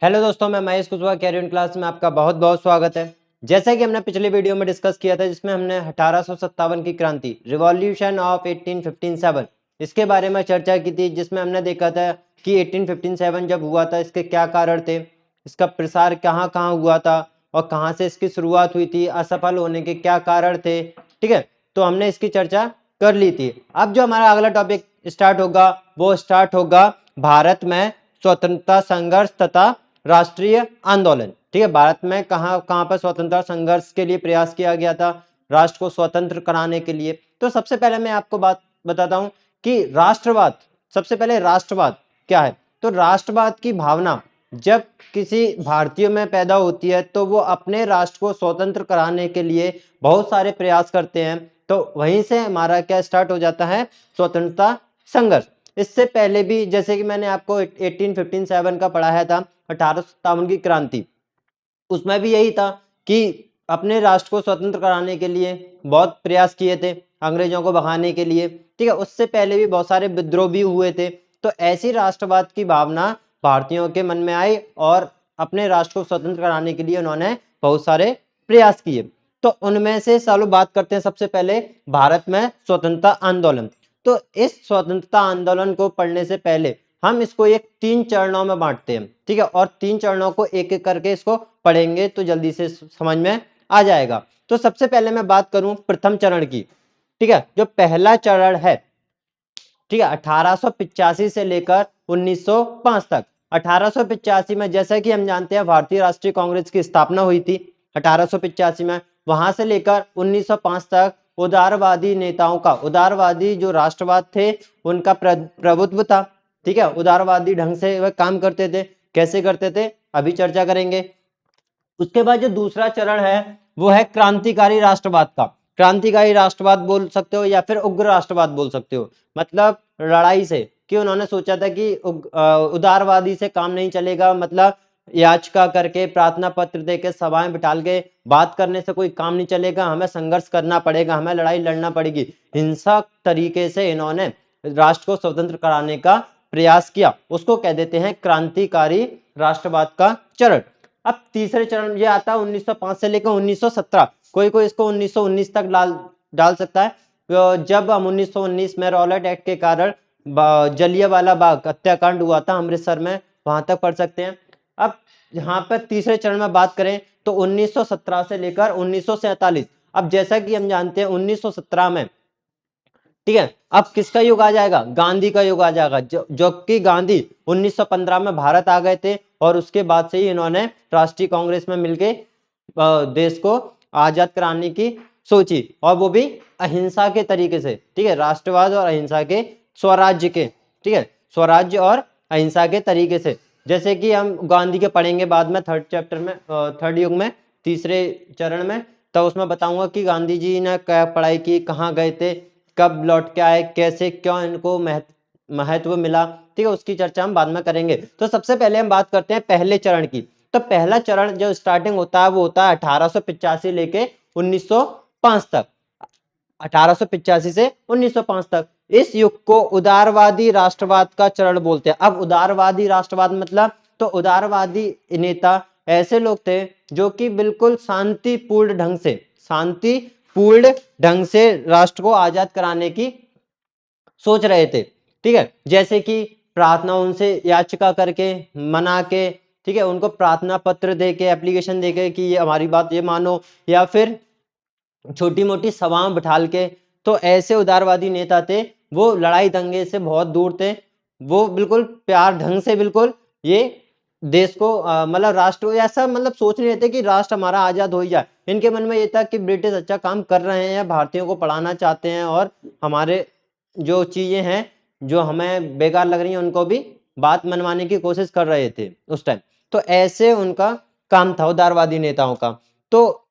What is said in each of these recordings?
Hello दोस्तों, मैं Mahesh Kushwaha career class में आपका बहुत बहुत स्वागत है। जैसा कि हमने पिछले वीडियो में डिस्कस किया था जिसमें हमने 1857 की क्रांति रिवॉल्यूशन ऑफ 1857 इसके बारे में चर्चा की थी, जिसमें हमने देखा था कि 1857 जब हुआ था इसके क्या कारण थे, इसका प्रसार कहाँ कहाँ हुआ था और कहाँ से इसकी शुरुआत हुई थी, असफल होने के क्या कारण थे। ठीक है, तो हमने इसकी चर्चा कर ली थी। अब जो हमारा अगला टॉपिक स्टार्ट होगा वो स्टार्ट होगा भारत में स्वतंत्रता संघर्ष तथा राष्ट्रीय आंदोलन। ठीक है, भारत में कहाँ कहाँ पर स्वतंत्रता संघर्ष के लिए प्रयास किया गया था राष्ट्र को स्वतंत्र कराने के लिए। तो सबसे पहले मैं आपको बात बताता हूं कि राष्ट्रवाद, सबसे पहले राष्ट्रवाद क्या है। तो राष्ट्रवाद की भावना जब किसी भारतीय में पैदा होती है तो वो अपने राष्ट्र को स्वतंत्र कराने के लिए बहुत सारे प्रयास करते हैं। तो वहीं से हमारा क्या स्टार्ट हो जाता है, स्वतंत्रता संघर्ष। इससे पहले भी जैसे कि मैंने आपको 1857 का पढ़ाया था, 1857 की क्रांति, उसमें भी यही था कि अपने राष्ट्र को स्वतंत्र कराने के लिए बहुत प्रयास किए थे, अंग्रेजों को भगाने के लिए। ठीक है, उससे पहले भी बहुत सारे विद्रोह भी हुए थे। तो ऐसी राष्ट्रवाद की भावना भारतीयों के मन में आई और अपने राष्ट्र को स्वतंत्र कराने के लिए उन्होंने बहुत सारे प्रयास किए। तो उनमें से चलो बात करते हैं सबसे पहले भारत में स्वतंत्रता आंदोलन। तो इस स्वतंत्रता आंदोलन को पढ़ने से पहले हम इसको एक 3 चरणों में बांटते हैं। ठीक है, और 3 चरणों को एक एक करके इसको पढ़ेंगे तो जल्दी से समझ में आ जाएगा। तो सबसे पहले मैं बात करूं प्रथम चरण की। ठीक है, जो पहला चरण है, ठीक है, 1885 से लेकर 1905 तक। 1885 में जैसा कि हम जानते हैं भारतीय राष्ट्रीय कांग्रेस की स्थापना हुई थी 1885 में। वहां से लेकर 1905 तक उदारवादी नेताओं का, उदारवादी जो राष्ट्रवाद थे उनका प्रभुत्व था। ठीक है, उदारवादी ढंग से वह काम करते थे। कैसे करते थे अभी चर्चा करेंगे। उसके बाद जो दूसरा चरण है वो है क्रांतिकारी राष्ट्रवाद का। क्रांतिकारी राष्ट्रवाद बोल सकते हो या फिर उग्र राष्ट्रवाद बोल सकते हो। मतलब लड़ाई से, कि उन्होंने सोचा था कि उदारवादी से काम नहीं चलेगा, मतलब याचिका करके, प्रार्थना पत्र देके, सभाएं बिठाल के बात करने से कोई काम नहीं चलेगा, हमें संघर्ष करना पड़ेगा, हमें लड़ाई लड़ना पड़ेगी। हिंसक तरीके से इन्होंने राष्ट्र को स्वतंत्र कराने का प्रयास किया, उसको कह देते हैं क्रांतिकारी राष्ट्रवाद का चरण। अब तीसरे चरण ये आता है 1905 से लेकर 1917। कोई कोई इसको 1919 तक डाल सकता है। जब हम 1919 में रॉलेट एक्ट के कारण जलियांवाला बाग हत्याकांड हुआ था अमृतसर में, वहां तक पढ़ सकते हैं। अब यहाँ पर तीसरे चरण में बात करें तो 1917 से लेकर 1947। अब जैसा कि हम जानते हैं 1917 में, ठीक है, अब किसका युग आ जाएगा, गांधी का युग आ जाएगा। जो कि गांधी 1915 में भारत आ गए थे और उसके बाद से ही इन्होंने राष्ट्रीय कांग्रेस में मिलके देश को आजाद कराने की सोची, और वो भी अहिंसा के तरीके से। ठीक है, राष्ट्रवाद और अहिंसा के, स्वराज्य के, ठीक है, स्वराज्य और अहिंसा के तरीके से। जैसे कि हम गांधी के पढ़ेंगे बाद में थर्ड चैप्टर में, थर्ड युग में, तीसरे चरण में। तो उसमें बताऊंगा कि गांधी जी ने क्या पढ़ाई की, कहाँ गए थे, कब लौट के आए, कैसे क्यों इनको महत्व मिला। ठीक है, उसकी चर्चा हम बाद में करेंगे। तो सबसे पहले हम बात करते हैं पहले चरण की। तो पहला चरण जो स्टार्टिंग होता है वो होता है 1885 लेके 1905 तक। 1885 से 1905 तक इस युग को उदारवादी राष्ट्रवाद का चरण बोलते हैं। अब उदारवादी राष्ट्रवाद मतलब, तो उदारवादी नेता ऐसे लोग थे जो कि बिल्कुल शांतिपूर्ण ढंग से, शांतिपूर्ण ढंग से राष्ट्र को आजाद कराने की सोच रहे थे। ठीक है, जैसे कि प्रार्थना उनसे याचिका करके, मना के, ठीक है, उनको प्रार्थना पत्र देके, एप्लीकेशन देके कि ये हमारी बात ये मानो, या फिर छोटी मोटी सभाएं बिठाल के। तो ऐसे उदारवादी नेता थे, वो लड़ाई दंगे से बहुत दूर थे। वो बिल्कुल प्यार ढंग से, बिल्कुल ये देश को मतलब राष्ट्र ऐसा मतलब सोच नहीं रहे थे कि राष्ट्र हमारा आजाद हो ही जाए। इनके मन में ये था कि ब्रिटिश अच्छा काम कर रहे हैं, भारतीयों को पढ़ाना चाहते हैं और हमारे जो चीजें हैं जो हमें बेकार लग रही हैं उनको भी बात मनवाने की कोशिश कर रहे थे उस टाइम। तो ऐसे उनका काम था उदारवादी नेताओं का। तो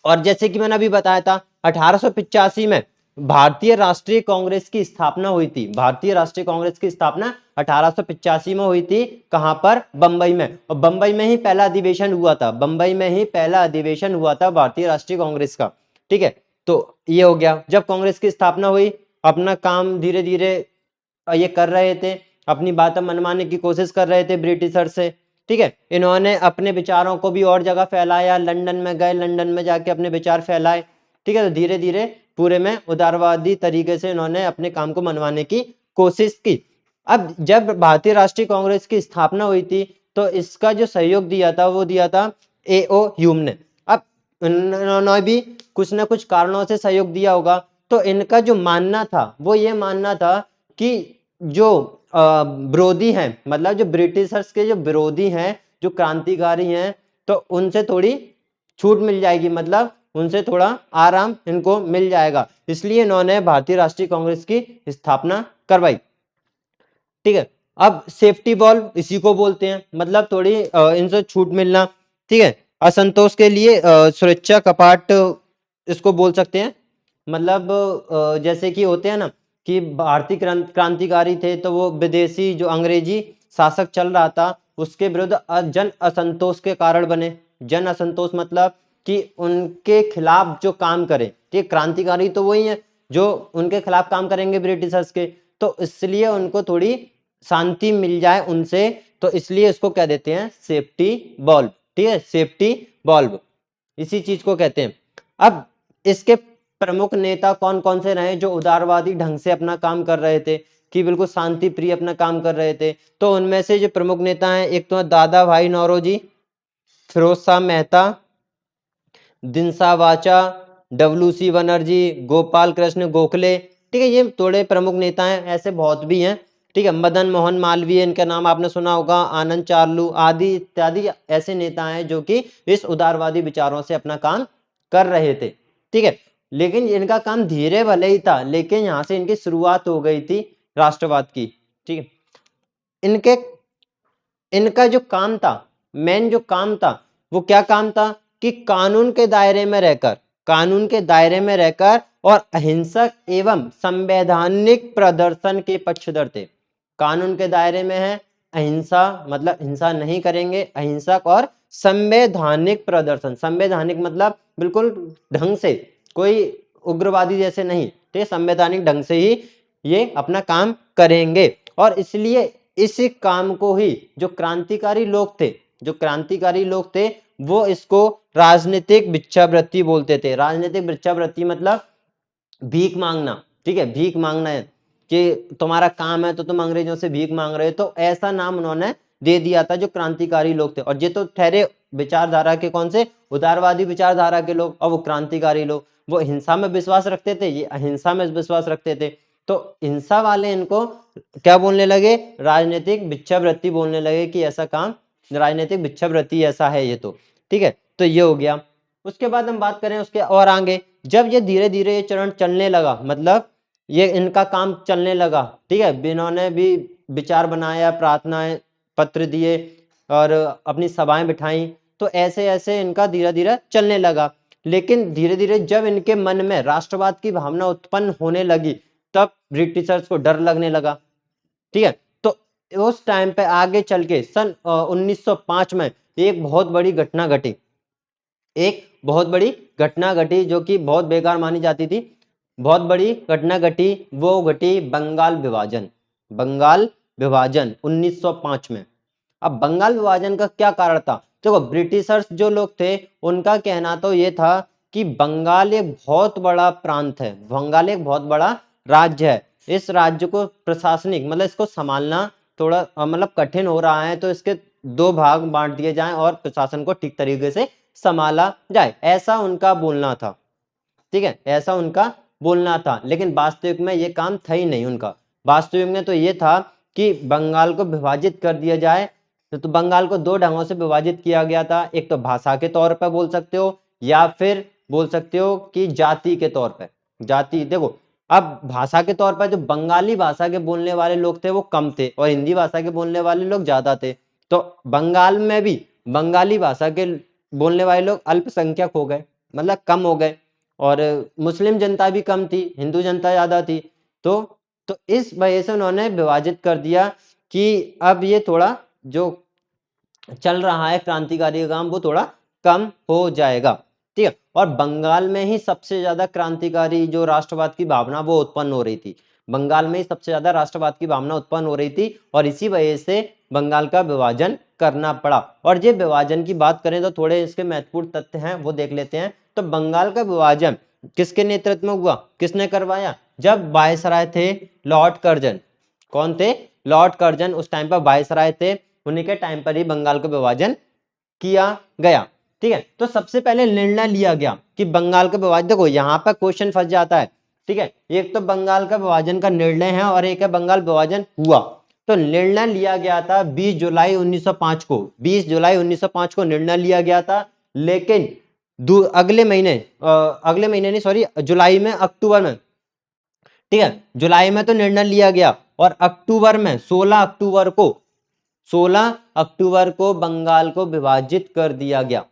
और जैसे कि मैंने अभी बताया था 1885 में भारतीय राष्ट्रीय कांग्रेस की स्थापना हुई थी। भारतीय राष्ट्रीय कांग्रेस की स्थापना 1885 में हुई थी। कहां पर, बंबई में। और बंबई में ही पहला अधिवेशन हुआ था, बंबई में ही पहला अधिवेशन हुआ था भारतीय राष्ट्रीय कांग्रेस का। ठीक है, तो ये हो गया, जब कांग्रेस की स्थापना हुई, अपना काम धीरे धीरे ये कर रहे थे। अपनी बातें मनवाने की कोशिश कर रहे थे ब्रिटिशर से। ठीक है, इन्होंने अपने विचारों को भी और जगह फैलाया, लंदन में गए, लंदन में जाके अपने विचार फैलाए। ठीक है, तो धीरे धीरे पूरे में उदारवादी तरीके से इन्होंने अपने काम को मनवाने की कोशिश की। अब जब भारतीय राष्ट्रीय कांग्रेस की स्थापना हुई थी तो इसका जो सहयोग दिया था वो दिया था A.O. ह्यूम ने। अब इन्होंने भी कुछ ना कुछ कारणों से सहयोग दिया होगा, तो इनका जो मानना था वो ये मानना था कि जो विरोधी हैं, मतलब जो ब्रिटिशर्स के जो विरोधी हैं, जो क्रांतिकारी हैं, तो उनसे थोड़ी छूट मिल जाएगी, मतलब उनसे थोड़ा आराम इनको मिल जाएगा, इसलिए इन्होंने भारतीय राष्ट्रीय कांग्रेस की स्थापना करवाई। ठीक है, अब सेफ्टी वॉल्व इसी को बोलते हैं, मतलब थोड़ी इनसे छूट मिलना। ठीक है, असंतोष के लिए सुरक्षा कपाट इसको बोल सकते हैं। मतलब जैसे कि होते हैं ना कि भारतीय क्रांतिकारी थे तो वो विदेशी जो अंग्रेजी शासक चल रहा था उसके विरुद्ध जन असंतोष के कारण बने। जन असंतोष मतलब कि उनके खिलाफ जो काम करे, ठीक, क्रांतिकारी तो वही है जो उनके खिलाफ काम करेंगे ब्रिटिशर्स के, तो इसलिए उनको थोड़ी शांति मिल जाए उनसे, तो इसलिए इसको कह देते हैं सेफ्टी वॉल्व। ठीक है, सेफ्टी वॉल्व इसी चीज को कहते हैं। अब इसके प्रमुख नेता कौन कौन से रहे जो उदारवादी ढंग से अपना काम कर रहे थे, कि बिल्कुल शांति प्रिय अपना काम कर रहे थे, तो उनमें से जो प्रमुख नेता हैं, एक तो दादा भाई नौरोजी, फिरोज शाह मेहता, दिनसा वाचा, WC बनर्जी, गोपाल कृष्ण गोखले। ठीक है, ये थोड़े प्रमुख नेता हैं, ऐसे बहुत भी हैं। ठीक है, मदन मोहन मालवीय, इनका नाम आपने सुना होगा, आनंद चार्लू आदि इत्यादि ऐसे नेता हैं जो कि इस उदारवादी विचारों से अपना काम कर रहे थे। ठीक है, लेकिन इनका काम धीरे भले ही था, लेकिन यहाँ से इनकी शुरुआत हो गई थी राष्ट्रवाद की। ठीक है, इनके इनका जो काम था, मेन जो काम था वो क्या काम था कि कानून के दायरे में रहकर, कानून के दायरे में रहकर और अहिंसक एवं संवैधानिक प्रदर्शन के पक्षधर थे। कानून के दायरे में है, अहिंसा मतलब हिंसा नहीं करेंगे, अहिंसक और संवैधानिक प्रदर्शन। संवैधानिक मतलब बिल्कुल ढंग से, कोई उग्रवादी जैसे नहीं, तो संवैधानिक ढंग से ही ये अपना काम करेंगे। और इसलिए इस काम को ही जो क्रांतिकारी लोग थे, जो क्रांतिकारी लोग थे वो इसको राजनीतिक भिक्षावृत्ति बोलते थे। राजनीतिक भिक्षावृत्ति मतलब भीख मांगना। ठीक है, भीख मांगना है कि तुम्हारा काम है तो तुम अंग्रेजों से भीख मांग रहे हो, तो ऐसा नाम उन्होंने दे दिया था जो क्रांतिकारी लोग थे। और ये तो ठहरे विचारधारा के कौन से, उदारवादी विचारधारा के लोग, और वो क्रांतिकारी लोग वो हिंसा में विश्वास रखते थे, ये अहिंसा में विश्वास रखते थे। तो हिंसा वाले इनको क्या बोलने लगे, राजनीतिक भिक्षावृत्ति बोलने लगे कि ऐसा काम राजनीतिक भिक्षावृत्ति ऐसा है ये। तो ठीक है, तो ये हो गया। उसके बाद हम बात करें उसके और आगे, जब ये धीरे धीरे ये चरण चलने लगा, मतलब ये इनका काम चलने लगा। ठीक है, इन्होंने भी विचार बनाया, प्रार्थनाएं पत्र दिए और अपनी सभाएं बिठाई, तो ऐसे ऐसे इनका धीरे धीरे चलने लगा। लेकिन धीरे धीरे जब इनके मन में राष्ट्रवाद की भावना उत्पन्न होने लगी तब ब्रिटिशर्स को डर लगने लगा। ठीक है, तो उस टाइम पे आगे चल के सन 1905 में एक बहुत बड़ी घटना घटी। एक बहुत बड़ी घटना घटी जो कि बहुत बेकार मानी जाती थी। बहुत बड़ी घटना घटी, वो घटी बंगाल विभाजन। बंगाल विभाजन 1905 में। अब बंगाल विभाजन का क्या कारण था, देखो ब्रिटिशर्स जो लोग थे उनका कहना तो ये था कि बंगाल एक बहुत बड़ा प्रांत है, बंगाल एक बहुत बड़ा राज्य है, इस राज्य को प्रशासनिक मतलब इसको संभालना थोड़ा मतलब कठिन हो रहा है, तो इसके दो भाग बांट दिए जाएं और प्रशासन को ठीक तरीके से संभाला जाए, ऐसा उनका बोलना था। ठीक है, ऐसा उनका बोलना था, लेकिन वास्तविक में ये काम था ही नहीं उनका। वास्तविक में तो ये था कि बंगाल को विभाजित कर दिया जाए। तो बंगाल को दो ढंगों से विभाजित किया गया था, एक तो भाषा के तौर पर बोल सकते हो या फिर बोल सकते हो कि जाति के तौर पर। जाति, देखो अब भाषा के तौर पर जो बंगाली भाषा के बोलने वाले लोग थे वो कम थे और हिंदी भाषा के बोलने वाले लोग ज्यादा थे, तो बंगाल में भी बंगाली भाषा के बोलने वाले लोग अल्पसंख्यक हो गए, मतलब कम हो गए, और मुस्लिम जनता भी कम थी, हिंदू जनता ज्यादा थी। तो इस वजह से उन्होंने विभाजित कर दिया कि अब ये थोड़ा जो चल रहा है क्रांतिकारी का काम वो थोड़ा कम हो जाएगा। ठीक है, और बंगाल में ही सबसे ज्यादा क्रांतिकारी जो राष्ट्रवाद की भावना वो उत्पन्न हो रही थी। बंगाल में ही सबसे ज्यादा राष्ट्रवाद की भावना उत्पन्न हो रही थी और इसी वजह से बंगाल का विभाजन करना पड़ा। और ये विभाजन की बात करें तो थोड़े इसके महत्वपूर्ण तथ्य हैं, वो देख लेते हैं। तो बंगाल का विभाजन किसके नेतृत्व में हुआ, किसने करवाया? जब वायसराय थे लॉर्ड कर्जन। कौन थे? लॉर्ड कर्जन उस टाइम पर वायसराय थे, उन्हीं के टाइम पर ही बंगाल का विभाजन किया गया। ठीक है, तो सबसे पहले निर्णय लिया गया कि बंगाल का विभाजन, देखो यहाँ पर क्वेश्चन फंस जाता है। ठीक है, एक तो बंगाल का विभाजन का निर्णय है और एक है बंगाल विभाजन हुआ। तो निर्णय लिया गया था 20 जुलाई 1905 को, 20 जुलाई 1905 को निर्णय लिया गया था। लेकिन अगले महीने नहीं, सॉरी, जुलाई में, अक्टूबर में, ठीक है, जुलाई में तो निर्णय लिया गया और अक्टूबर में 16 अक्टूबर को बंगाल को विभाजित कर दिया गया।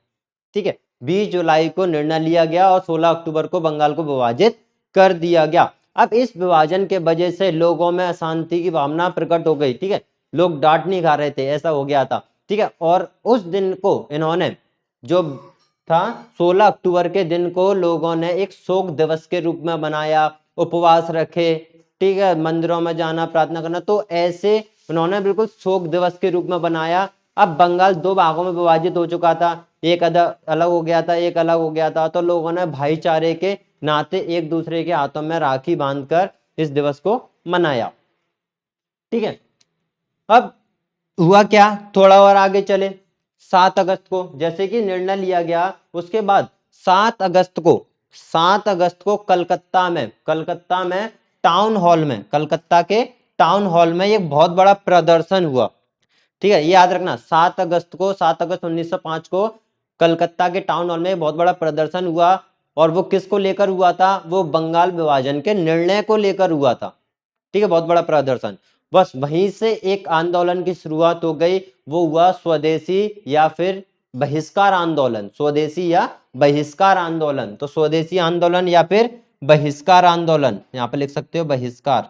ठीक है, 20 जुलाई को निर्णय लिया गया और 16 अक्टूबर को बंगाल को विभाजित कर दिया गया। अब इस विभाजन के वजह से लोगों में अशांति की भावना प्रकट हो गई। ठीक है, लोग डांट नहीं खा रहे थे, ऐसा हो गया था। ठीक है, और उस दिन को इन्होंने, जो था 16 अक्टूबर के दिन को, लोगों ने एक शोक दिवस के रूप में बनाया, उपवास रखे, ठीक है, मंदिरों में जाना, प्रार्थना करना, तो ऐसे उन्होंने बिल्कुल शोक दिवस के रूप में बनाया। अब बंगाल दो भागों में विभाजित हो चुका था, एक अलग हो गया था, एक अलग हो गया था। तो लोगों ने भाईचारे के नाते एक दूसरे के हाथों में राखी बांधकर इस दिवस को मनाया। ठीक है, अब हुआ क्या, थोड़ा और आगे चले। 7 अगस्त को जैसे कि निर्णय लिया गया, उसके बाद 7 अगस्त को कलकत्ता में टाउन हॉल में, कलकत्ता के टाउन हॉल में एक बहुत बड़ा प्रदर्शन हुआ। ठीक है, ये याद रखना, 7 अगस्त 1905 को कलकत्ता के टाउन हॉल में बहुत बड़ा प्रदर्शन हुआ। और वो किसको लेकर हुआ था? वो बंगाल विभाजन के निर्णय को लेकर हुआ था। ठीक है, बहुत बड़ा प्रदर्शन। बस वहीं से एक आंदोलन की शुरुआत हो गई, वो हुआ स्वदेशी या फिर बहिष्कार आंदोलन। स्वदेशी या बहिष्कार आंदोलन, तो स्वदेशी आंदोलन या फिर बहिष्कार आंदोलन, यहां पे लिख सकते हो बहिष्कार।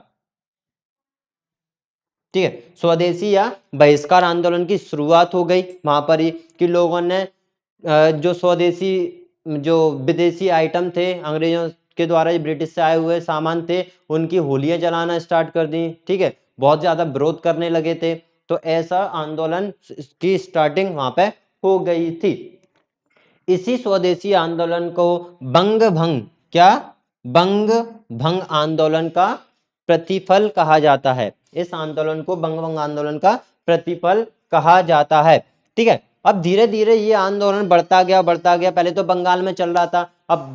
ठीक है, स्वदेशी या बहिष्कार आंदोलन की शुरुआत हो गई वहां पर ही, कि लोगों ने जो स्वदेशी, जो विदेशी आइटम थे, अंग्रेजों के द्वारा ब्रिटिश से आए हुए सामान थे, उनकी होलियां जलाना स्टार्ट कर दी। ठीक है, बहुत ज्यादा विरोध करने लगे थे। तो ऐसा आंदोलन की स्टार्टिंग वहां पे हो गई थी। इसी स्वदेशी आंदोलन को बंग भंग, क्या? बंग भंग आंदोलन का प्रतिफल कहा जाता है। इस आंदोलन को बंग भंग आंदोलन का प्रतिफल कहा जाता है। ठीक है, अब धीरे धीरे ये आंदोलन बढ़ता गया। पहले तो बंगाल में चल रहा था, अब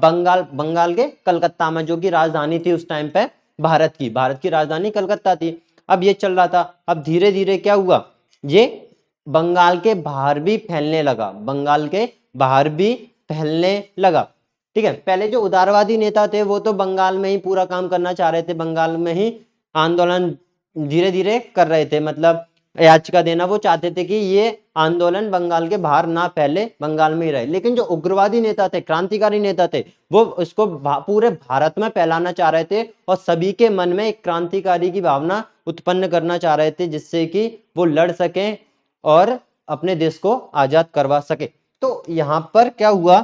बंगाल के कलकत्ता में, जो कि राजधानी थी उस टाइम पे भारत की राजधानी कलकत्ता थी। अब ये चल रहा था। अब धीरे धीरे क्या हुआ, ये बंगाल के बाहर भी फैलने लगा, ठीक है, पहले जो उदारवादी नेता थे वो तो बंगाल में ही पूरा काम करना चाह रहे थे, बंगाल में ही आंदोलन धीरे धीरे कर रहे थे, मतलब याचिका देना, वो चाहते थे कि ये आंदोलन बंगाल के बाहर ना फैले, बंगाल में ही रहे। लेकिन जो उग्रवादी नेता थे, क्रांतिकारी नेता थे, वो इसको पूरे भारत में फैलाना चाह रहे थे और सभी के मन में एक क्रांतिकारी की भावना उत्पन्न करना चाह रहे थे, जिससे कि वो लड़ सकें और अपने देश को आजाद करवा सके। तो यहां पर क्या हुआ,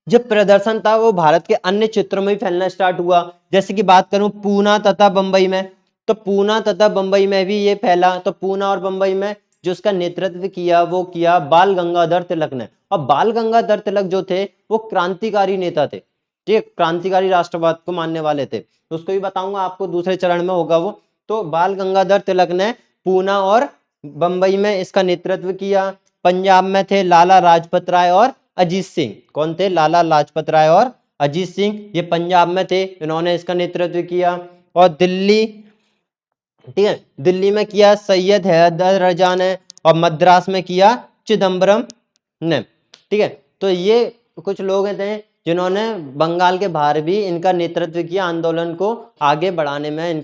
जब प्रदर्शन था वो भारत के अन्य क्षेत्रों में भी फैलना स्टार्ट हुआ। जैसे कि बात करूं पूना तथा बंबई में, तो पूना तथा बंबई में भी ये फैला। तो पूना और बंबई में जो उसका नेतृत्व किया वो किया बाल गंगाधर तिलक ने। और बाल गंगाधर तिलक जो थे वो क्रांतिकारी नेता थे, ठीक है, क्रांतिकारी राष्ट्रवाद को मानने वाले थे। तो उसको भी बताऊंगा आपको, दूसरे चरण में होगा वो। तो बाल गंगाधर तिलक ने पूना और बंबई में इसका नेतृत्व किया। पंजाब में थे लाला लाजपत राय और अजीत सिंह। कौन थे? लाला लाजपत राय और अजीत सिंह, ये पंजाब में थे, इन्होंने इसका नेतृत्व किया। और दिल्ली, ठीक है, दिल्ली में किया सैयद हैदर रजा ने, और मद्रास में किया चिदम्बरम ने। ठीक है, तो ये कुछ लोग थे जिन्होंने बंगाल के बाहर भी इनका नेतृत्व किया, आंदोलन को आगे बढ़ाने में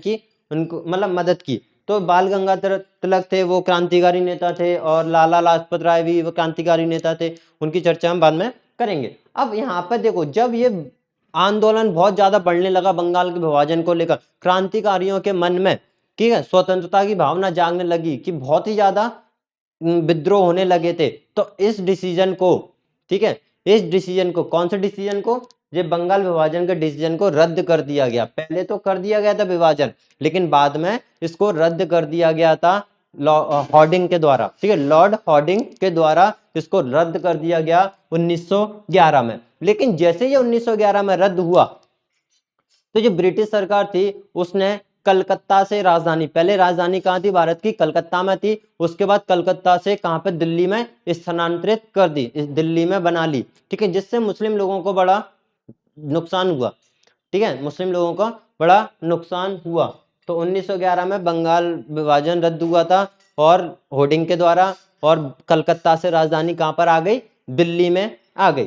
उनको मतलब मदद की। तो बाल गंगाधर तिलक थे, वो क्रांतिकारी नेता थे, और लाला लाजपत राय भी वो क्रांतिकारी नेता थे, उनकी चर्चा हम बाद में करेंगे। अब यहाँ पर देखो, जब ये आंदोलन बहुत ज्यादा बढ़ने लगा बंगाल के विभाजन को लेकर, क्रांतिकारियों के मन में, ठीक है, स्वतंत्रता की भावना जागने लगी, कि बहुत ही ज्यादा विद्रोह होने लगे थे। तो इस डिसीजन को, ठीक है, इस डिसीजन को, कौन से डिसीजन को? ये बंगाल विभाजन के डिसीजन को रद्द कर दिया गया। पहले तो कर दिया गया था विभाजन, लेकिन बाद में इसको रद्द कर दिया गया था हॉर्डिंग के द्वारा। ठीक है, लॉर्ड हॉर्डिंग के द्वारा इसको रद्द कर दिया गया 1911 में। लेकिन जैसे ये 1911 में रद्द हुआ तो जो ब्रिटिश सरकार थी उसने कलकत्ता से राजधानी, पहले राजधानी कहाँ थी भारत की, कलकत्ता में थी, उसके बाद कलकत्ता से कहाँ पे, दिल्ली में स्थानांतरित कर दी, इस दिल्ली में बना ली। ठीक है, जिससे मुस्लिम लोगों को बड़ा नुकसान हुआ। ठीक है, मुस्लिम लोगों को बड़ा नुकसान हुआ। तो 1911 में बंगाल विभाजन रद्द हुआ था और होर्डिंग के द्वारा, और कलकत्ता से राजधानी कहाँ पर आ गई, दिल्ली में आ गई।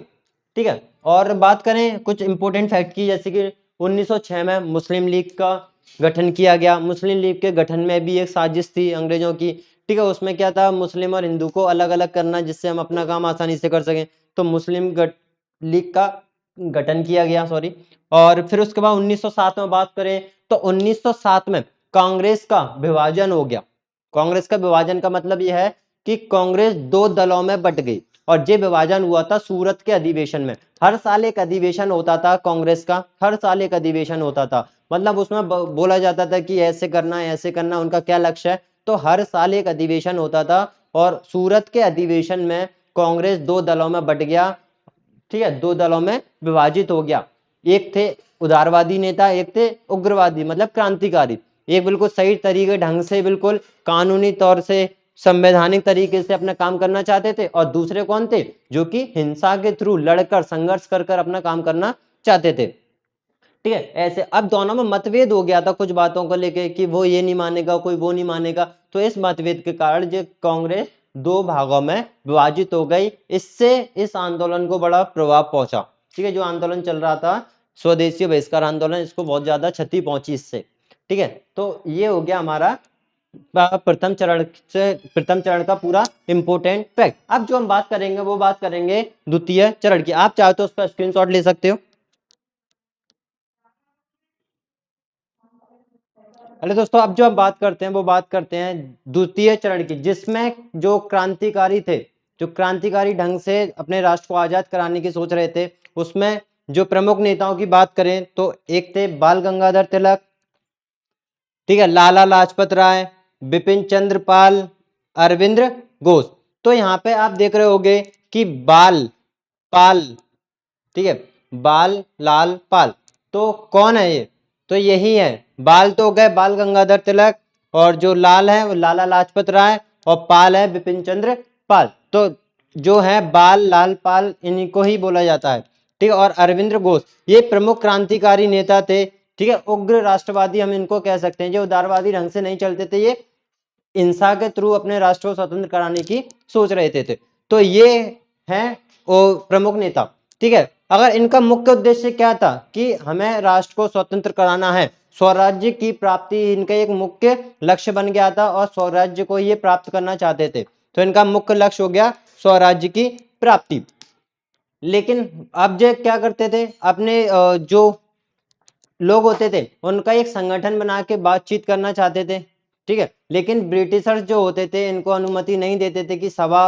ठीक है, और बात करें कुछ इंपोर्टेंट फैक्ट की, जैसे कि 1906 में मुस्लिम लीग का गठन किया गया। मुस्लिम लीग के गठन में भी एक साजिश थी अंग्रेजों की। ठीक है, उसमें क्या था, मुस्लिम और हिंदू को अलग अलग करना, जिससे हम अपना काम आसानी से कर सकें। तो मुस्लिम लीग का गठन किया गया, सॉरी। और फिर उसके बाद 1907 में बात करें तो 1907 में कांग्रेस का विभाजन हो गया। कांग्रेस का विभाजन का मतलब यह है कि कांग्रेस दो दलों में बट गई, और ये विभाजन हुआ था सूरत के अधिवेशन में। हर साल एक अधिवेशन होता था कांग्रेस का, हर साल एक अधिवेशन होता था, मतलब उसमें बोला जाता था कि ऐसे करना है, ऐसे करना, उनका क्या लक्ष्य है। तो हर साल एक अधिवेशन होता था, और सूरत के अधिवेशन में कांग्रेस दो दलों में बट गया। ठीक है, दो दलों में विभाजित हो गया। एक थे उदारवादी नेता, एक थे उग्रवादी, मतलब क्रांतिकारी। एक बिल्कुल सही तरीके ढंग से, बिल्कुल कानूनी तौर से, संवैधानिक तरीके से अपना काम करना चाहते थे, और दूसरे कौन थे, जो कि हिंसा के थ्रू लड़कर, संघर्ष कर कर अपना काम करना चाहते थे। ठीक है, ऐसे अब दोनों में मतभेद हो गया था कुछ बातों को लेके, कि वो ये नहीं मानेगा, कोई वो नहीं मानेगा। तो इस मतभेद के कारण जो कांग्रेस दो भागों में विभाजित हो गई। इससे इस आंदोलन को बड़ा प्रभाव पहुंचा। ठीक है, जो आंदोलन चल रहा था स्वदेशी बहिष्कार आंदोलन, इसको बहुत ज्यादा क्षति पहुंची इससे। ठीक है, तो ये हो गया हमारा प्रथम चरण का पूरा इंपोर्टेंट फैक्ट। अब जो हम बात करेंगे वो बात करेंगे द्वितीय चरण की। आप चाहो तो उस पर स्क्रीनशॉट ले सकते हो। अरे दोस्तों, अब जो हम बात करते हैं वो बात करते हैं द्वितीय चरण की, जिसमें जो क्रांतिकारी थे, जो क्रांतिकारी ढंग से अपने राष्ट्र को आजाद कराने की सोच रहे थे, उसमें जो प्रमुख नेताओं की बात करें तो एक थे बाल गंगाधर तिलक, ठीक है, लाला लाजपत राय, बिपिन चंद्र पाल, अरविंद घोष। तो यहाँ पे आप देख रहे होंगे कि बाल पाल, ठीक है, बाल लाल पाल, तो कौन है ये, तो यही है। बाल तो गए बाल गंगाधर तिलक, और जो लाल है वो लाला लाजपत राय, और पाल है बिपिन चंद्र पाल। तो जो है बाल लाल पाल, इन्हीं को ही बोला जाता है। ठीक है, और अरविंद घोष ये प्रमुख क्रांतिकारी नेता थे। ठीक है, उग्र राष्ट्रवादी हम इनको कह सकते हैं, जो उदारवादी ढंग से नहीं चलते थे, ये हिंसा के थ्रू अपने राष्ट्र को स्वतंत्र कराने की सोच रहे थे। तो ये हैं वो प्रमुख नेता। ठीक है, अगर इनका मुख्य उद्देश्य क्या था कि हमें राष्ट्र को स्वतंत्र कराना है, स्वराज्य की प्राप्ति इनका एक मुख्य लक्ष्य बन गया था, और स्वराज्य को ये प्राप्त करना चाहते थे। तो इनका मुख्य लक्ष्य हो गया स्वराज्य की प्राप्ति। लेकिन अब जो क्या करते थे, अपने जो लोग होते थे उनका एक संगठन बना के बातचीत करना चाहते थे। ठीक है, लेकिन ब्रिटिशर्स जो होते थे इनको अनुमति नहीं देते थे, कि सभा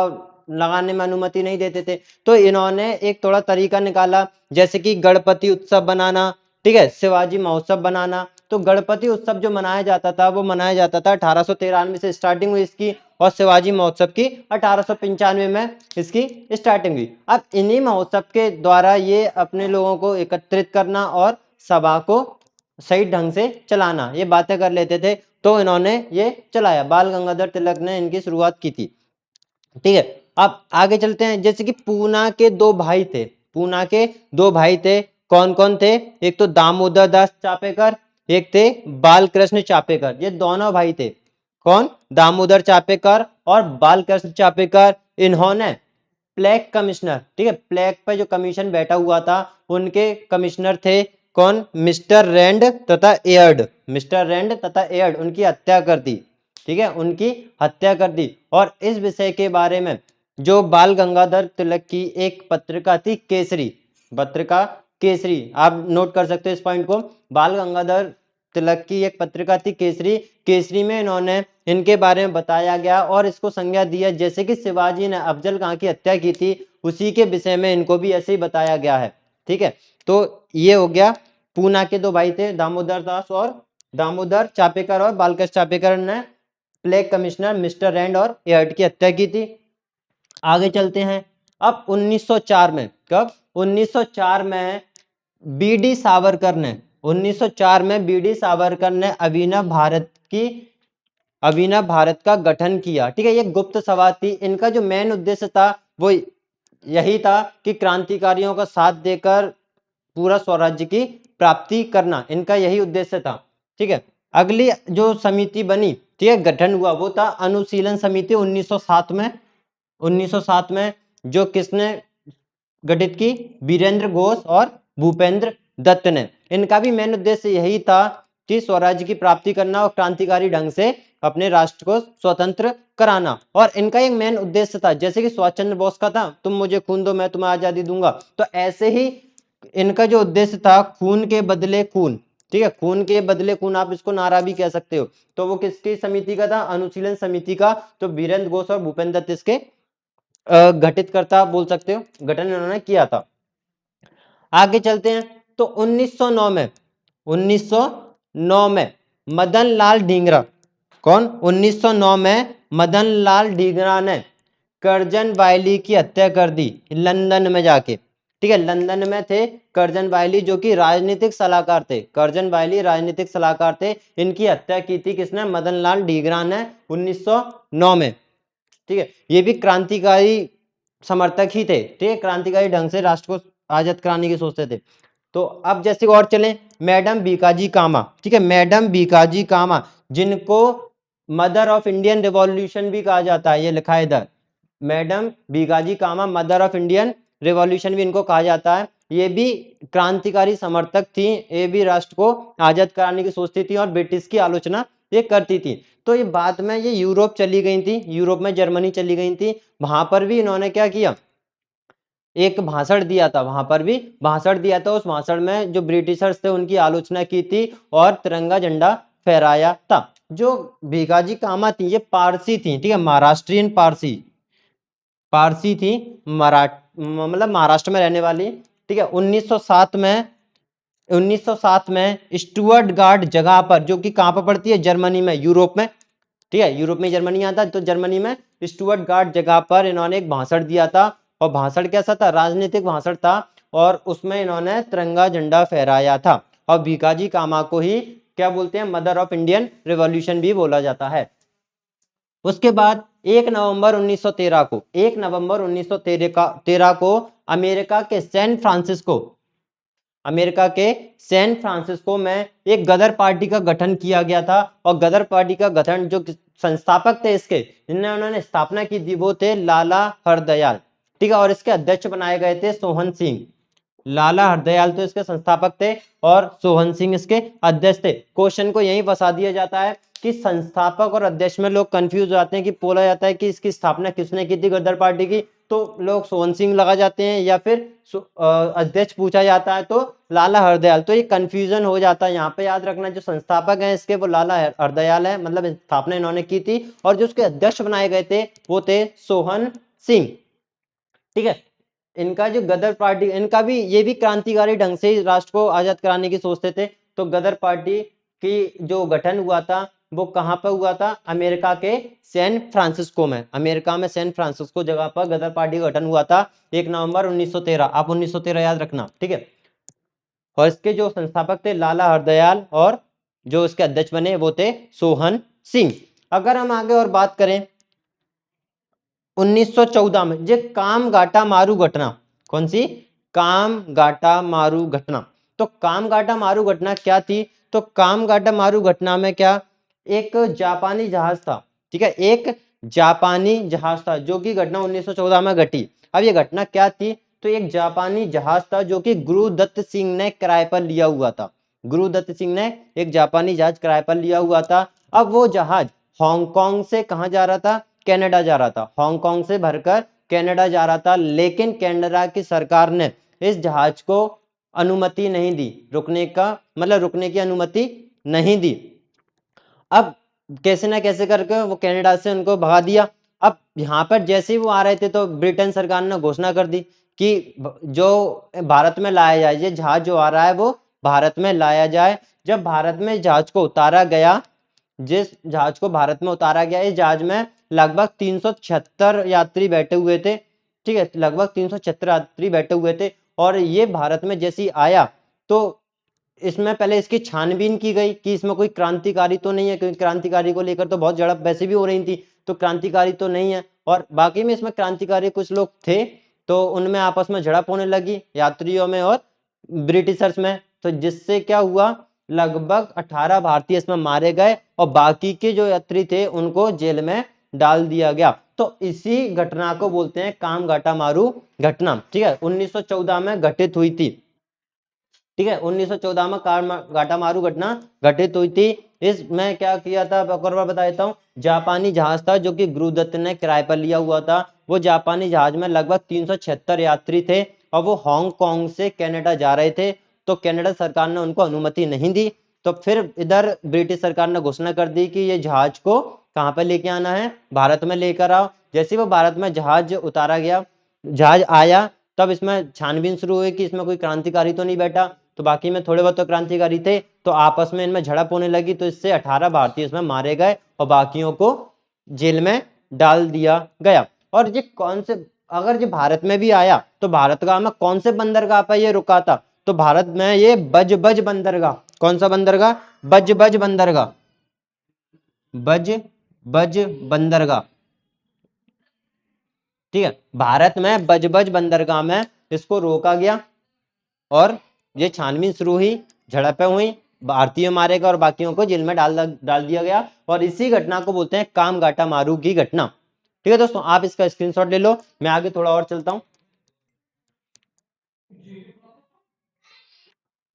लगाने में अनुमति नहीं देते थे। तो इन्होंने एक थोड़ा तरीका निकाला, जैसे कि गणपति उत्सव बनाना, ठीक है, शिवाजी महोत्सव बनाना। तो गणपति उत्सव जो मनाया जाता था वो मनाया जाता था 1893 से स्टार्टिंग हुई इसकी, और शिवाजी महोत्सव की 1895 में इसकी स्टार्टिंग हुई। अब इन्हीं महोत्सव के द्वारा ये अपने लोगों को एकत्रित करना और सभा को सही ढंग से चलाना, ये बातें कर लेते थे। तो इन्होंने ये चलाया, बाल गंगाधर तिलक ने इनकी शुरुआत की थी। ठीक है, अब आगे चलते हैं। जैसे कि पूना के दो भाई थे, पूना के दो भाई थे, कौन कौन थे, एक तो दामोदर दास चापेकर, एक थे बालकृष्ण चापेकर। ये दोनों भाई थे, कौन, दामोदर चापेकर और बालकृष्ण चापेकर। इन्होंने प्लेग कमिश्नर, ठीक है, प्लेग पर जो कमीशन बैठा हुआ था उनके कमिश्नर थे कौन, मिस्टर रैंड तथा एयर्ड, मिस्टर रैंड तथा एयर्ड, उनकी हत्या कर दी। ठीक है, उनकी हत्या कर दी। और इस विषय के बारे में जो बाल गंगाधर तिलक की एक पत्रिका थी केसरी, पत्रिका केसरी, आप नोट कर सकते हो इस पॉइंट को। बाल गंगाधर तिलक की एक पत्रिका थी केसरी, केसरी में इन्होंने इनके बारे में बताया गया और इसको संज्ञा दिया, जैसे कि शिवाजी ने अफजल खां की हत्या की थी उसी के विषय में इनको भी ऐसे ही बताया गया है। ठीक है, तो ये हो गया। पूना के दो भाई थे, दामोदर दास और दामोदर चापेकर, और बालकृष्ण चापेकर ने प्लेग कमिश्नर मिस्टर रैंड और एहर्ट की हत्या की थी। आगे चलते हैं। अब 1904 में, कब? 1904 में बीडी सावरकर ने 1904 में बीडी सावरकर ने अभिनव भारत का गठन किया। ठीक है, ये गुप्त सभा थी। इनका जो मेन उद्देश्य था वो यही था कि क्रांतिकारियों का साथ देकर पूरा स्वराज्य की प्राप्ति करना, इनका यही उद्देश्य था। ठीक है, अगली जो समिति बनी, ठीक है, गठन हुआ, वो था अनुशीलन समिति 1907 में। 1907 में जो किसने गठित की? वीरेंद्र घोष और भूपेंद्र दत्त ने। इनका भी मेन उद्देश्य यही था कि स्वराज्य की प्राप्ति करना और क्रांतिकारी ढंग से अपने राष्ट्र को स्वतंत्र कराना। और इनका एक मेन उद्देश्य था, जैसे कि सुभाष चंद्र बोस का था, तुम मुझे खून दो मैं तुम्हें आजादी दूंगा, तो ऐसे ही इनका जो उद्देश्य था, खून के बदले खून। ठीक है, खून के बदले खून, आप इसको नारा भी कह सकते हो। तो वो किसकी समिति का था? अनुशीलन समिति का। तो वीरेंद्र घोष और भूपेंद्र दत्त इसके गठित करता बोल सकते हो, गठन इन्होंने किया था। आगे चलते हैं। तो 1909 में मदन लाल ढींगरा, कौन? 1909 में मदन लाल ढींगरा ने कर्जन वायली की हत्या कर दी लंदन में जाके। ठीक है, लंदन में थे कर्जन वायली, जो कि राजनीतिक सलाहकार थे। कर्जन वायली राजनीतिक सलाहकार थे। इनकी हत्या की थी किसने? मदन लाल ढींगरा ने 1909 में। ठीक है, ये भी क्रांतिकारी समर्थक ही थे। ठीक है, क्रांतिकारी ढंग से राष्ट्र को आजाद कराने की सोचते थे। तो अब जैसे और चलें, मैडम बीकाजी कामा। ठीक है, मैडम बीकाजी कामा, जिनको मदर ऑफ इंडियन रिवॉल्यूशन भी कहा जाता है, ये लिखा है इधर। Madam Bhikaiji Cama, mother of Indian revolution भी इनको कहा जाता है। ये भी क्रांतिकारी समर्थक थी। ये भी राष्ट्र को आजाद कराने की सोचती थी और ब्रिटिश की आलोचना ये करती थी। तो ये बाद में ये यूरोप चली गई थी, यूरोप में जर्मनी चली गई थी। वहां पर भी इन्होंने क्या किया? एक भाषण दिया था, वहां पर भी भाषण दिया था। उस भाषण में जो ब्रिटिशर्स थे उनकी आलोचना की थी और तिरंगा झंडा फहराया था। जो भीकाजी कामा थी, ये पारसी थी। ठीक है, महाराष्ट्रियन पारसी पारसी थी, मतलब महाराष्ट्र में रहने वाली। ठीक है, 1907 में स्टुअर्ट गार्ड जगह पर, जो कि कहां पर पड़ती है? जर्मनी में, यूरोप में। ठीक है, यूरोप में जर्मनी आता है, तो जर्मनी में स्टुअर्ट गार्ड जगह पर इन्होंने एक भाषण दिया था। और भाषण कैसा था? राजनीतिक भाषण था। और उसमें इन्होंने तिरंगा झंडा फहराया था। और भीकाजी कामा को ही क्या बोलते हैं? मदर ऑफ इंडियन रिवॉल्यूशन भी बोला जाता है। उसके बाद 1 नवंबर 1913 को 1 नवंबर 1913 को अमेरिका के सैन फ्रांसिस्को में एक गदर पार्टी का गठन किया गया था। और गदर पार्टी का गठन जो संस्थापक थे इसके, जिन्हें उन्होंने स्थापना की थी, वो थे लाला हरदयाल। ठीक है, और इसके अध्यक्ष बनाए गए थे सोहन सिंह। लाला हरदयाल तो इसके संस्थापक थे और सोहन सिंह इसके अध्यक्ष थे। क्वेश्चन को यही फंसा दिया जाता है कि संस्थापक और अध्यक्ष में लोग कंफ्यूज हो जाते हैं, कि बोला जाता है कि इसकी स्थापना किसने की थी गदर पार्टी की, तो लोग सोहन सिंह लगा जाते हैं, या फिर अध्यक्ष पूछा जाता है तो लाला हरदयाल। तो ये कंफ्यूजन हो जाता है। यहाँ पे याद रखना, जो संस्थापक हैं इसके वो लाला हरदयाल है, मतलब स्थापना इन्होंने की थी। और जो उसके अध्यक्ष बनाए गए थे वो थे सोहन सिंह। ठीक है, इनका जो गदर पार्टी, इनका भी, ये भी क्रांतिकारी ढंग से राष्ट्र को आजाद कराने की सोचते थे। तो गदर पार्टी की जो गठन हुआ था वो कहां पर हुआ था? अमेरिका के सैन फ्रांसिस्को में। अमेरिका में सैन फ्रांसिस्को जगह पर गदर पार्टी का गठन हुआ था 1 नवंबर 1913। आप 1913 याद रखना। ठीक है, और इसके जो संस्थापक थे लाला हरदयाल, और जो इसके अध्यक्ष बने वो थे सोहन सिंह। अगर हम आगे और बात करें, 1914 में जो कामगाटा मारू घटना, कौन सी? कामगाटा मारू घटना। तो कामगाटा मारू घटना क्या थी? तो कामगाटा मारू घटना में क्या, एक जापानी जहाज था। ठीक है, एक जापानी जहाज था, जो कि घटना 1914 में घटी। अब ये घटना क्या थी? तो एक जापानी जहाज था जो कि गुरुदत्त सिंह ने किराए पर लिया हुआ था। गुरुदत्त सिंह ने एक जापानी जहाज किराए पर लिया हुआ था। अब वो जहाज हांगकांग से कहाँ जा रहा था? कनाडा जा रहा था। हांगकांग से भरकर कनाडा जा रहा था, लेकिन कनाडा की सरकार ने इस जहाज को अनुमति नहीं दी रुकने का, मतलब रुकने की अनुमति नहीं दी। अब कैसे ना कैसे करके वो कनाडा से उनको भगा दिया। अब यहाँ पर जैसे ही वो आ रहे थे तो ब्रिटेन सरकार ने घोषणा कर दी कि जो भारत में लाया जाए, ये जहाज जो आ रहा है वो भारत में लाया जाए। जब भारत में जहाज को उतारा गया, जिस जहाज को भारत में उतारा गया, इस जहाज में लगभग 376 यात्री बैठे हुए थे। ठीक है, लगभग 376 यात्री बैठे हुए थे। और ये भारत में जैसे ही आया तो इसमें पहले इसकी छानबीन की गई कि इसमें कोई क्रांतिकारी तो नहीं है, क्योंकि क्रांतिकारी को लेकर तो बहुत झड़प वैसे भी हो रही थी, तो क्रांतिकारी तो नहीं है। और बाकी में इसमें क्रांतिकारी कुछ लोग थे, तो उनमें आपस में झड़प होने लगी, यात्रियों में और ब्रिटिशर्स में। तो जिससे क्या हुआ, लगभग 18 भारतीय इसमें मारे गए और बाकी के जो यात्री थे उनको जेल में डाल दिया गया। तो इसी घटना को बोलते हैं कामगाटा मारू घटना। ठीक है, 1914 में घटित हुई थी। ठीक है, 1914 में गाटामारू घटना घटित हुई थी। इसमें क्या किया था, एक बार बता देता हूँ। जापानी जहाज था जो कि गुरुदत्त ने किराए पर लिया हुआ था। वो जापानी जहाज में लगभग 376 यात्री थे और वो हांगकांग से कनाडा जा रहे थे। तो कनाडा सरकार ने उनको अनुमति नहीं दी। तो फिर इधर ब्रिटिश सरकार ने घोषणा कर दी कि ये जहाज को कहाँ पर लेके आना है, भारत में लेकर आओ। जैसे वो भारत में जहाज उतारा गया, जहाज आया, तब इसमें छानबीन शुरू हुई कि इसमें कोई क्रांतिकारी तो नहीं बैठा। तो बाकी में थोड़े बहुत तो क्रांतिकारी थे, तो आपस में इनमें झड़प होने लगी। तो इससे 18 भारतीय इसमें मारे गए और बाकियों को जेल में डाल दिया गया। और ये कौन से, अगर ये भारत में भी आया तो भारतगाह में कौन से बंदरगाह पर ये रुका था, तो भारत में ये बज बज बंदरगाह। कौन सा बंदरगाह? बज बज बंदरगाह। बज बज बंदरगाह। ठीक है, भारत में बज बज बंदरगाह में इसको रोका गया और ये छानबीन शुरू हुई, झड़पें हुई, भारतीय मारे गए और बाकियों को जेल में डाल दिया गया। और इसी घटना को बोलते हैं कामगाटा मारू की घटना। ठीक है दोस्तों, आप इसका स्क्रीनशॉट ले लो, मैं आगे थोड़ा और चलता हूं।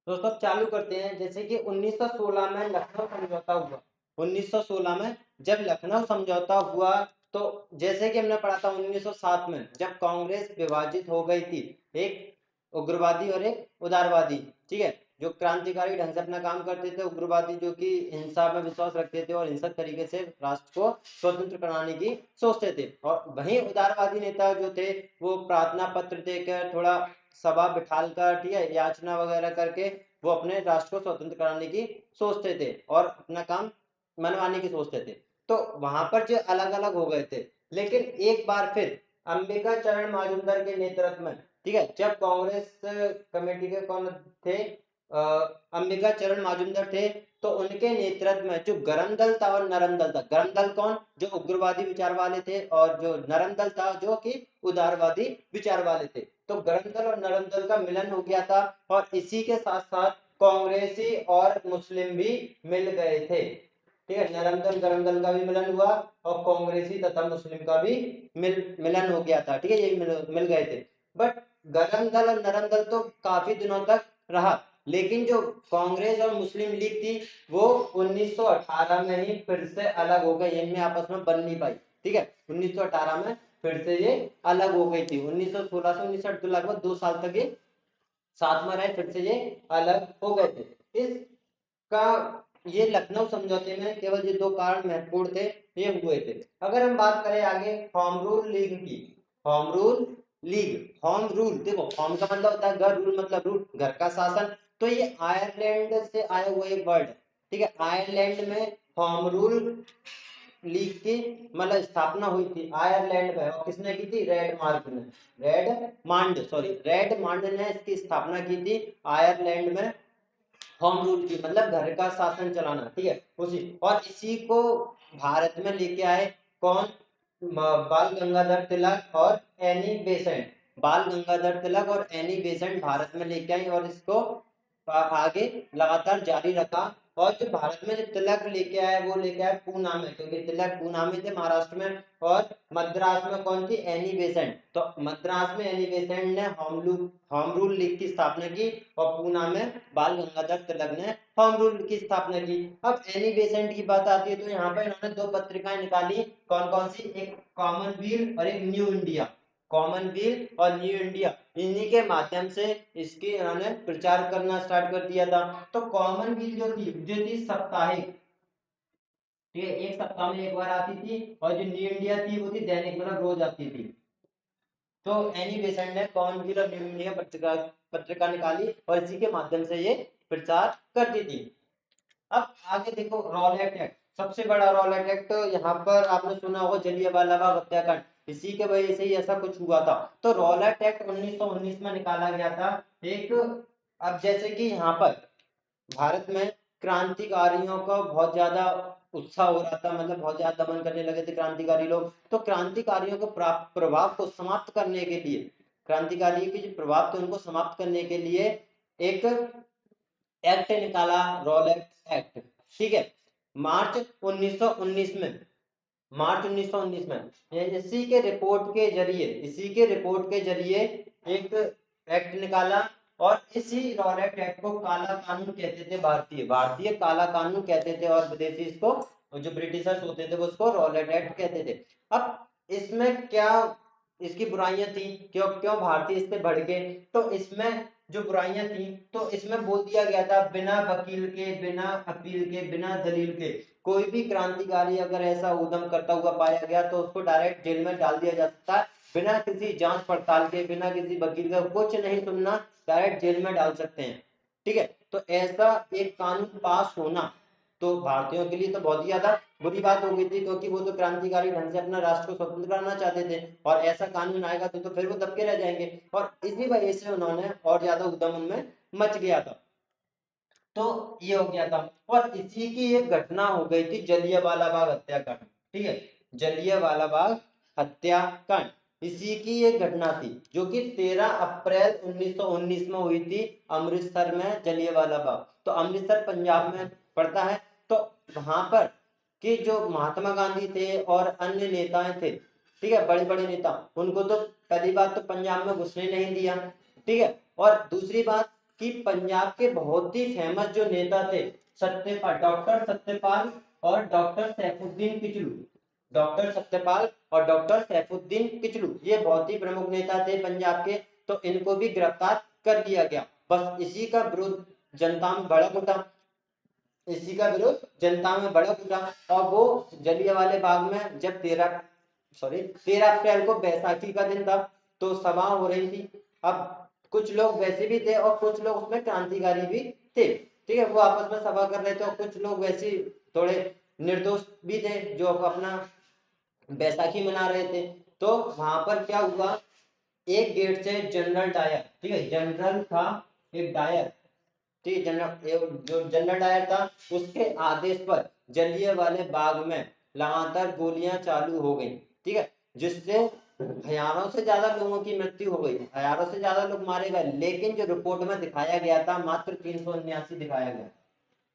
दोस्तों चालू करते हैं। जैसे कि 1916 में लखनऊ समझौता हुआ। 1916 में जब लखनऊ समझौता हुआ, तो जैसे कि हमने पढ़ा था 1907 में जब कांग्रेस विभाजित हो गई थी, एक उग्रवादी और एक उदारवादी। ठीक है, जो क्रांतिकारी ढंग से अपना काम करते थे, उग्रवादी जो कि हिंसा में विश्वास रखते थे और हिंसक तरीके से राष्ट्र को स्वतंत्र कराने की सोचते थे। और वहीं उदारवादी नेता जो थे वो प्रार्थना पत्र देकर, थोड़ा सभा बिठाल कर, ठीक है, याचना वगैरह करके वो अपने राष्ट्र को स्वतंत्र कराने की सोचते थे और अपना काम मनवाने की सोचते थे। तो वहां पर जो अलग अलग हो गए थे, लेकिन एक बार फिर अंबिका चरण मजूमदार के नेतृत्व में, ठीक है, जब कांग्रेस कमेटी के कौन थे, अंबिका चरण मजूमदार थे, तो उनके नेतृत्व में जो गरम दल था और नरम दल था। गरम दल कौन? जो उग्रवादी विचार वाले थे, और जो नरम दल था जो कि उदारवादी विचार वाले थे। तो गरम दल और नरम दल का मिलन हो गया था और इसी के साथ साथ कांग्रेसी और मुस्लिम भी मिल गए थे। ठीक है, नरम दल गरम दल का भी मिलन हुआ और कांग्रेसी तथा मुस्लिम का भी मिलन हो गया था। ठीक है, ये मिल गए थे। बट गरम दल और नरम दल तो काफी दिनों तक रहा, लेकिन जो कांग्रेस और मुस्लिम लीग थी वो 1918 में ही फिर से अलग हो गई, इनमें आपस में बन नहीं पाई। ठीक है, 1918 में फिर से ये अलग हो गई थी। 1916 से 1968 लगभग 2 साल तक ये साथ में रहे, फिर से ये अलग हो गए थे। इसका ये लखनऊ समझौते में केवल ये 2 कारण महत्वपूर्ण थे, ये हुए थे। अगर हम बात करें आगे होम रूल लीग की, home rule league, home rule, देखो होम का मतलब होता है घर, रूल मतलब रूल, घर का शासन। तो ये आयरलैंड से आया हुआ एक वर्ड है। ठीक है, आयरलैंड में होम रूल लीग की मतलब स्थापना हुई थी आयरलैंड में। और किसने की थी? रेडमार्क ने, रेडमांड ने इसकी स्थापना की थी आयरलैंड में। होम रूल की मतलब घर का शासन चलाना। ठीक है, उसी और इसी को भारत में लेके आए कौन? बाल गंगाधर तिलक और एनी बेसेंट। बाल गंगाधर तिलक और एनी बेसेंट भारत में लेके आई और इसको आगे लगातार जारी रखा। और जो भारत में जो तिलक लेके आया वो लेके आया पूना में, क्योंकि तिलक पूना में थे महाराष्ट्र में। और मद्रास में कौन थी? Annie Besant. तो मद्रास में एनी बेसेंट ने होम रूल लीग की स्थापना की और पूना में बाल गंगाधर तिलक ने होम रूल की स्थापना की। अब एनी बेसेंट की बात आती है तो यहाँ पर इन्होंने 2 पत्रिकाएं निकाली। कौन कौन सी? एक कॉमनवेल्थ और एक न्यू इंडिया। कॉमनवेल्थ और न्यू इंडिया, इन्हीं के माध्यम से इसकी इन्होंने प्रचार करना स्टार्ट कर दिया था। तो कॉमनवेल्थ जो थी साप्ताहिक, ठीक है, एक सप्ताह में एक बार आती थी। और जो न्यू इंडिया थी वो थी दैनिक, मतलब रोज आती थी। तो एनी बेसेंट ने कौन और न्यूमोनिया पत्रिका निकाली और इसी के माध्यम से ये प्रचार करती थी। अब आगे देखो रॉलेट एक्ट, सबसे बड़ा रॉलेट एक्ट यहाँ पर आपने सुना होगा जलियांवाला बाग हत्याकांड, इसी के वजह से ही ऐसा कुछ हुआ था। तो रॉलेट एक्ट 1919 में निकाला गया था एक। अब जैसे कि यहाँ पर भारत में क्रांतिकारियों का बहुत ज्यादा उत्साह हो रहा था, मतलब बहुत ज्यादा दमन करने लगे थे क्रांतिकारी लोग। तो क्रांतिकारियों के प्रभाव को समाप्त करने के लिए, क्रांतिकारियों के जो प्रभाव थे उनको समाप्त करने के लिए एक एक्ट निकाला, रॉलेट एक्ट। ठीक है, मार्च 1919 में, मार्च 1919 में इसी के रिपोर्ट के जरिए, इसी के रिपोर्ट के जरिए एक एक्ट निकाला। और इसी रॉलेट एक्ट को काला कानून कहते थे, भारतीय भारतीय काला कानून कहते थे, और विदेशी इसको, जो ब्रिटिशर्स होते थे वो उसको रॉलेट एक्ट कहते थे। अब इसमें क्या इसकी बुराइयां थी, क्यों क्यों भारतीय इस पे भड़के, तो इसमें जो बुराइयां थी, तो इसमें बोल दिया गया था बिना वकील के, बिना अपील के, बिना दलील के कोई भी क्रांतिकारी अगर ऐसा उद्यम करता हुआ पाया गया तो उसको डायरेक्ट जेल में डाल दिया जा सकता है, बिना किसी जांच पड़ताल के, बिना किसी वकील का कुछ नहीं सुनना, डायरेक्ट जेल में डाल सकते हैं। ठीक है, तो ऐसा एक कानून पास होना तो भारतीयों के लिए तो बहुत ही ज्यादा बुरी बात हो गई थी, क्योंकि वो तो क्रांतिकारी ढंग से अपना राष्ट्र को स्वतंत्र करना चाहते थे, और ऐसा कानून आएगा तो फिर वो दबके रह जाएंगे, और इसी वजह से उन्होंने और ज्यादा उद्यम उनमें मच गया था। तो ये हो गया था, और इसी की एक घटना हो गई थी जलियांवाला बाग हत्याकांड। ठीक है, जलियांवाला बाग हत्याकांड इसी की एक घटना थी, जो कि 13 अप्रैल 1919 में हुई थी अमृतसर में, जलियांवाला बाग। तो अमृतसर पंजाब में पड़ता है। तो वहां पर कि जो महात्मा गांधी थे और अन्य नेताएं थे, ठीक है, बड़े बड़े नेता, उनको तो पहली बात तो पंजाब में घुसने नहीं दिया। ठीक है, और दूसरी बात कि पंजाब के बहुत ही फेमस जो नेता थे, सत्यपाल, डॉक्टर सत्यपाल और डॉक्टर सैफुद्दीन किचलू, डॉक्टर सत्यपाल और डॉक्टर सैफुद्दीन किचलू, ये बहुत ही प्रमुख नेता थे पंजाब के। तो इनको भी गिरफ्तार कर लिया गया। बस इसी का विरोध जनता में भड़क उठा, इसी का विरोध जनता में भड़क उठा। और वो जलियांवाले बाग में जब 13 अप्रैल को बैसाखी का दिन था, तो सभा हो रही थी। अब कुछ लोग वैसे भी थे और कुछ लोग उसमें क्रांतिकारी भी थे। ठीक है, वो आपस में सभा कर रहे थे, और कुछ लोग वैसे थोड़े निर्दोष भी थे जो अपना बैसाखी मना रहे थे। तो वहां पर क्या हुआ, एक गेट से जनरल डायर, ठीक है, जनरल था एक डायर, ठीक है, जनरल जो जनरल डायर था, उसके आदेश पर जलियांवाले बाग में लगातार गोलियां चालू हो गई। ठीक है, जिससे हजारों से ज्यादा लोगों की मृत्यु हो गई, हजारों से ज्यादा लोग मारे गए, लेकिन जो रिपोर्ट में दिखाया गया था मात्र 379 दिखाया गया,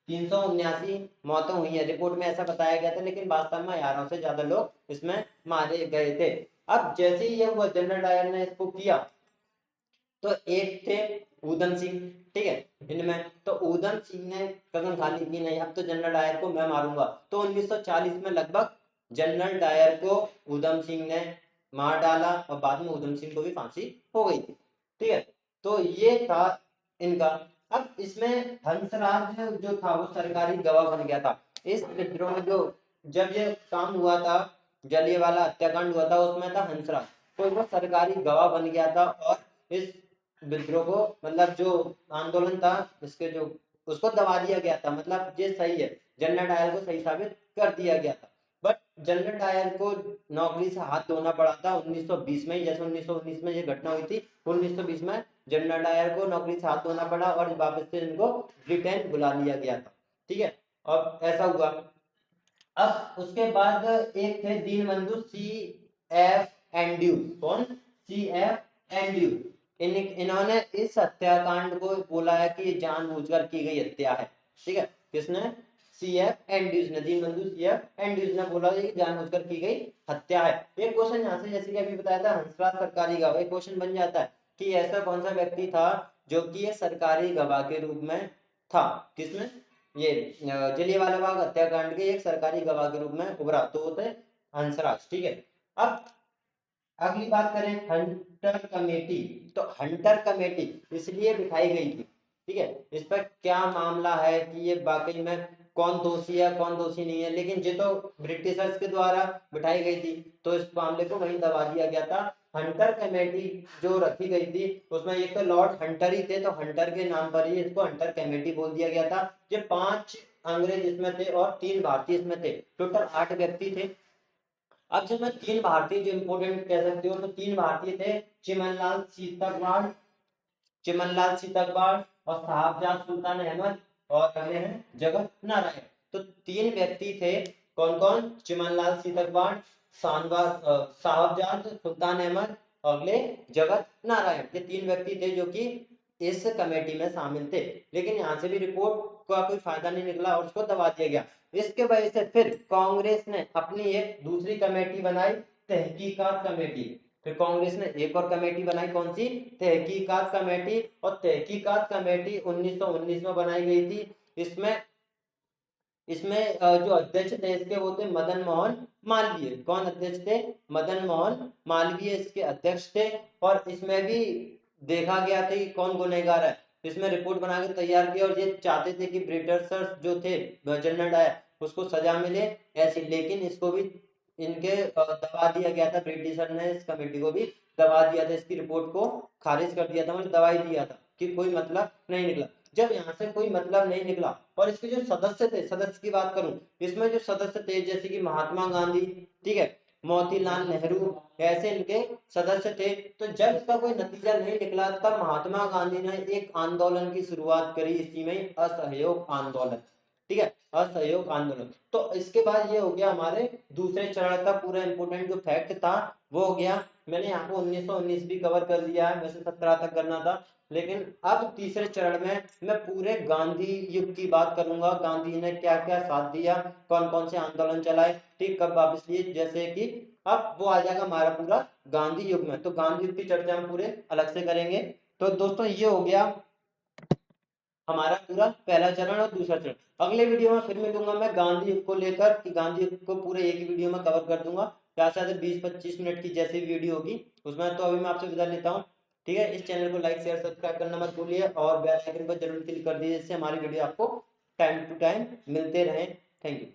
379 मौतें हुई है रिपोर्ट में, ऐसा बताया गया था, लेकिन वास्तव में हजारों से ज्यादा लोग इसमें मारे गए थे। अब जैसे ही ये हुआ, जनरल डायर ने इसको किया, तो एक थे ऊधम सिंह, ठीक है, इनमें तो ऊधम सिंह ने कसम खा ली कि नहीं, अब तो जनरल डायर को मैं मारूंगा। तो 1940 में लगभग जनरल डायर को ऊधम सिंह ने मार डाला, और बाद में ऊधम सिंह को भी फांसी हो गई थी। ठीक है, तो ये था इनका। अब इसमें हंसराज जो था वो सरकारी गवाह बन गया था इस विद्रोह में। जो जब ये काम हुआ था, जलियांवाला हत्याकांड हुआ था, उसमें था हंसराज, तो वो सरकारी गवाह बन गया था, और इस विद्रोह को, मतलब जो आंदोलन था इसके, जो उसको दबा दिया गया था, मतलब ये सही है, जनरल डायर को सही साबित कर दिया गया था। बट जनरल डायर को नौकरी से हाथ धोना पड़ा था 1920 में ही, जैसे 1919 में ये घटना हुई थी, 1920 में जनरल डायर को नौकरी से हाथ धोना पड़ा, और वापस से इनको ब्रिटेन बुला लिया गया था। ठीक है, और ऐसा हुआ। अब उसके बाद एक थे दीनबंधु सी एफ एंड्रयूज, कौन, सी एफ एंड्रयूज, इन्होंने इस हत्याकांड को बोला है कि ये जानबूझकर की गई हत्या है। ठीक है, किसने, सी एफ एंड्रयूज ने, दीनबंधु सी एफ एंड्रयूज ने बोला कि जानबूझकर की गई हत्या है। एक क्वेश्चन यहाँ से, जैसे कि अभी बताया था हंसराज सरकारी गवाह, एक क्वेश्चन बन जाता है कि ऐसा कौन सा व्यक्ति था जो कि ये सरकारी गवाह के रूप में था, किसमें, ये जलियांवाला बाग हत्याकांड के एक सरकारी गवाह के रूप में उभरा, तो वो थे हंसराज। ठीक है, अब अगली बात करें हंटर कमेटी। तो हंटर कमेटी इसलिए बिठाई गई थी, ठीक है, इस पर क्या मामला है कि ये वाकई में कौन दोषी है कौन दोषी नहीं है, लेकिन ये तो ब्रिटिशर्स के द्वारा बिठाई गई थी, तो इस मामले को वहीं दबा दिया गया था। हंटर कमेटी जो रखी गई थी उसमें एक तो लॉर्ड हंटर ही थे, तो हंटर के नाम पर ही इसको हंटर कमेटी बोल दिया गया था। ये 5 अंग्रेज इसमें थे और 3 भारतीय इसमें थे, टोटल 8 व्यक्ति थे। अब जब मैं 3 भारतीय जो इंपोर्टेंट कह सकते हो, तो 3 भारतीय थे, चिमनलाल सीतकवाड़, चिमनलाल सीतकवाड़ और साहबजाद सुल्तान अहमद और अगले हैं जगत नारायण। तो 3 व्यक्ति थे, कौन कौन? चिमनलाल सीतकवाड़, साहबजाद सुल्तान अहमद और अगले जगत नारायण। ये 3 व्यक्ति थे जो कि इस कमेटी में शामिल थे, लेकिन यहाँ से भी रिपोर्ट का कोई फायदा नहीं निकला और उसको दबा दिया गया। इसके वजह से फिर कांग्रेस ने अपनी एक दूसरी कमेटी बनाई, तहकीकात कमेटी। फिर कांग्रेस ने एक और कमेटी बनाई, कौन सी? तहकीकात कमेटी। और तहकीकात कमेटी 1919 में बनाई गई थी। इसमें इसमें जो अध्यक्ष थे इसके वो थे मदन मोहन मालवीय। कौन अध्यक्ष थे? मदन मोहन मालवीय इसके अध्यक्ष थे। और इसमें भी देखा गया था कि कौन गुनहगार है, इसमें रिपोर्ट बनाकर तैयार की और ये चाहते थे कि ब्रिटिशर्स जो थे, जनरल डायर, उसको सजा मिले ऐसी, लेकिन इसको भी इनके दबा दिया गया था। ब्रिटिशर ने इस कमेटी को भी दबा दिया था, इसकी रिपोर्ट को खारिज कर दिया था, मतलब दबाई दिया था कि कोई मतलब नहीं निकला। जब यहाँ से कोई मतलब नहीं निकला और इसके जो सदस्य थे, सदस्य की बात करूं, इसमें जो सदस्य थे जैसे कि महात्मा गांधी, ठीक है, मोतीलाल नेहरू, ऐसे इनके सदस्य थे। तो जब इसका कोई नतीजा नहीं निकला तब महात्मा गांधी ने एक आंदोलन की शुरुआत करी, इसी में असहयोग आंदोलन, ठीक है, असहयोग आंदोलन। तो इसके बाद ये हो गया हमारे दूसरे चरण का पूरा इंपोर्टेंट जो फैक्ट था वो हो गया। मैंने यहाँ पे 1919 भी कवर कर लिया है, वैसे 17 तक करना था, लेकिन अब तीसरे चरण में मैं पूरे गांधी युग की बात करूंगा। गांधी ने क्या क्या साथ दिया, कौन कौन से आंदोलन चलाए, ठीक, कब वापस लिए, जैसे कि अब वो आ जाएगा हमारा पूरा गांधी युग में। तो गांधी युग की चर्चा हम पूरे अलग से करेंगे। तो दोस्तों ये हो गया हमारा पूरा पहला चरण और दूसरा चरण। अगले वीडियो में फिर मिलूंगा मैं गांधी युग को लेकर, कि गांधी युग को पूरे एक ही वीडियो में कवर कर दूंगा, या शायद 20-25 मिनट की जैसी वीडियो होगी उसमें। तो अभी मैं आपसे विदा लेता हूँ, ठीक है। इस चैनल को लाइक शेयर सब्सक्राइब करना मत भूलिए और बेल आइकन पर जरूर क्लिक कर दीजिए, जिससे हमारी वीडियो आपको टाइम टू टाइम मिलते रहे। Thank you.